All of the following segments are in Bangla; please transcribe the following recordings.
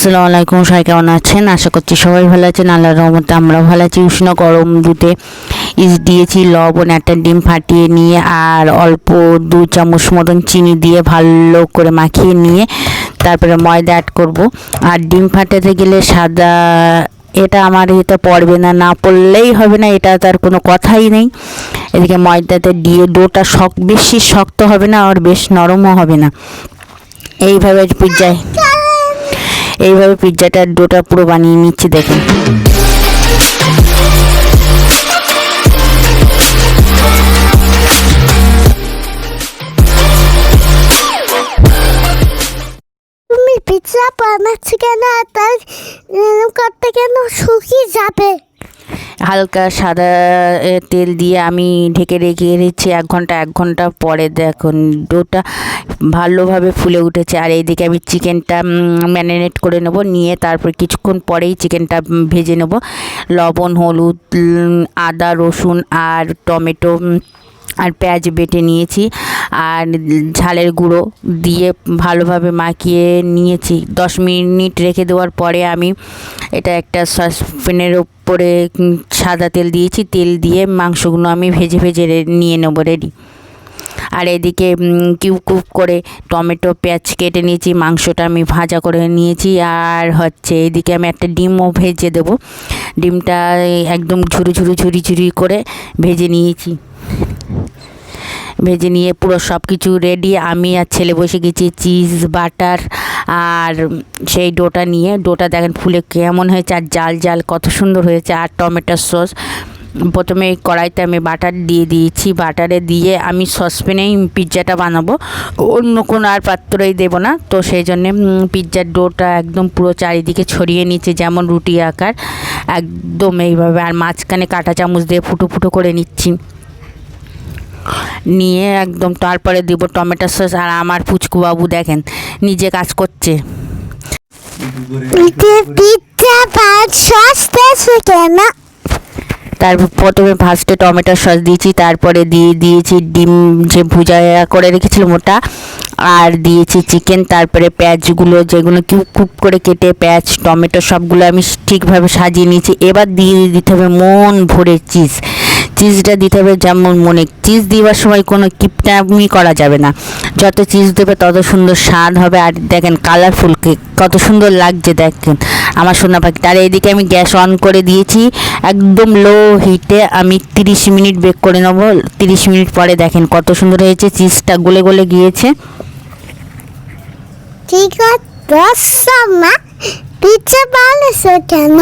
আসসালামু আলাইকুম, সবাই কেমন আছেন? আশা করছি সবাই ভালো আছেন। আল্লাহর রহমতে আমরা ভালো আছি। উষ্ণ গরম দুধে ইস্ট দিয়েছি, লবণ, একটা ডিম ফাটিয়ে নিয়ে আর অল্প 2 চামচ মতন চিনি দিয়ে ভালো করে মাখিয়ে নিয়ে তারপরে ময়দা অ্যাড করব। আর ডিম ফাটাতে গেলে সাদা এটা আমার এটা পড়বে না, না পড়লেই হবে না, এটা তার কোনো কথাই নেই। এদিকে ময়দাতে দিয়ে ডোটা বেশি শক্ত হবে না আর বেশ নরমও হবে না। এইভাবে পিৎজাটার ডোটা পুরো বানিয়ে নিচ্ছি, দেখুন। তুমি পিৎজা বানাচ্ছ কেন? তার করতে কেন শুকিয়ে যাবে। হালকা সাদা তেল দিয়ে আমি ঢেকে রেখে দিচ্ছি 1 ঘন্টা পরে দেখুন ডোটা ভালোভাবে ফুলে উঠেছে। আর এইদিকে আমি চিকেনটা ম্যারিনেট করে নেব, নিয়ে তারপর কিছুক্ষণ পরেই চিকেনটা ভেজে নেব। লবণ, হলুদ, আদা, রসুন আর টমেটো আর পেঁয়াজ বেটে নিয়েছি আর ঝালের গুঁড়ো দিয়ে ভালোভাবে মাখিয়ে নিয়েছি। 10 মিনিট রেখে দেওয়ার পরে আমি এটা একটা সসপ্যানের উপরে সাদা তেল দিয়েছি, তেল দিয়ে মাংসগুলো আমি ভেজে নিয়ে নেবো রেডি। আর এদিকে কিউব করে টমেটো পেঁয়াজ কেটে নিয়েছি, মাংসটা আমি ভাজা করে নিয়েছি। আর এদিকে আমি একটা ডিমও ভেজে দেবো। ডিমটা একদম ঝুরি করে ভেজে নিয়ে পুরো সব কিছু রেডি। আমি আর ছেলে বসে গেছি চিজ বাটার আর সেই ডোটা দেখেন ফুলে কেমন হয়েছে, আর জাল কত সুন্দর হয়েছে। আর টমেটোর সস প্রথমে কড়াইতে আমি বাটার দিয়ে দিয়েছি, বাটারে দিয়ে আমি সসপ্যানেই পিৎজাটা বানাবো, অন্য কোনো আর পাত্রই দেবো না। তো সেই জন্যে পিৎজার ডোটা একদম পুরো চারিদিকে ছড়িয়ে নিচ্ছে যেমন রুটি আকার, একদম এইভাবে। আর মাঝখানে কাঁটা চামচ দিয়ে ফুটো করে নিয়ে একদম তারপরে দিব টমেটো সস। আর আমার পুচকু বাবু দেখেন নিজে কাজ করছে। পিৎজা বাদ সস দিয়েছো কেন? তারপর প্রথমে ফার্স্টে টমেটো সস দিয়েছি, তারপরে দিয়েছি ডিম যে ভুজা করে রেখেছিলাম ওটা, আর দিয়েছি চিকেন। তারপরে পেঁয়াজগুলো যেগুলো কিউব করে কেটে পেঁয়াজ টমেটো সবগুলো আমি ঠিকভাবে সাজিয়ে নিয়েছি। এবার দিতে হবে মন ভরে চিজটা দিতে হবে যেমন মনে। চিজ দেওয়ার সময় কোনো কিপটামি করা যাবে না, যত চিজ দেবে তত সুন্দর স্বাদ হবে। আর দেখেন কালারফুল কেক কত সুন্দর লাগছে, দেখেন আমার সোনা পাখি। তার এইদিকে আমি গ্যাস অন করে দিয়েছি, একদম লো হিটে আমি 30 মিনিট বেক করে নেব। 30 মিনিট পরে দেখেন কত সুন্দর হয়েছে, চিজটা গলে গিয়েছে। ঠিক আছে মা, পিৎজা বানাচ্ছো কেন?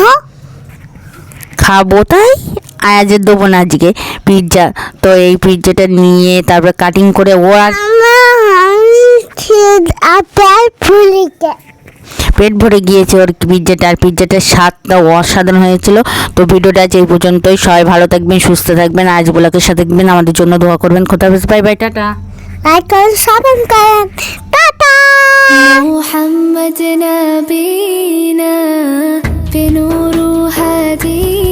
খাবো তাই, আজ দেবো না আজকে পিৎজা। তো এই পিৎজাটা নিয়ে তারপরে কাটিং করে পেট ভরে গিয়েছে ওর পিৎজাটা। আর পিৎজাটার স্বাদটা অসাধারণ হয়েছিল। তো ভিডিওটা আজ এই পর্যন্তই। সবাই ভালো থাকবেন, সুস্থ থাকবেন, আজ ব্লগের সাথে থাকবেন, আমাদের জন্য দোয়া করবেন। খোদা হাফেজ, বাই বাই, টাটা। টাটা। محمد نبينا بنور هدينا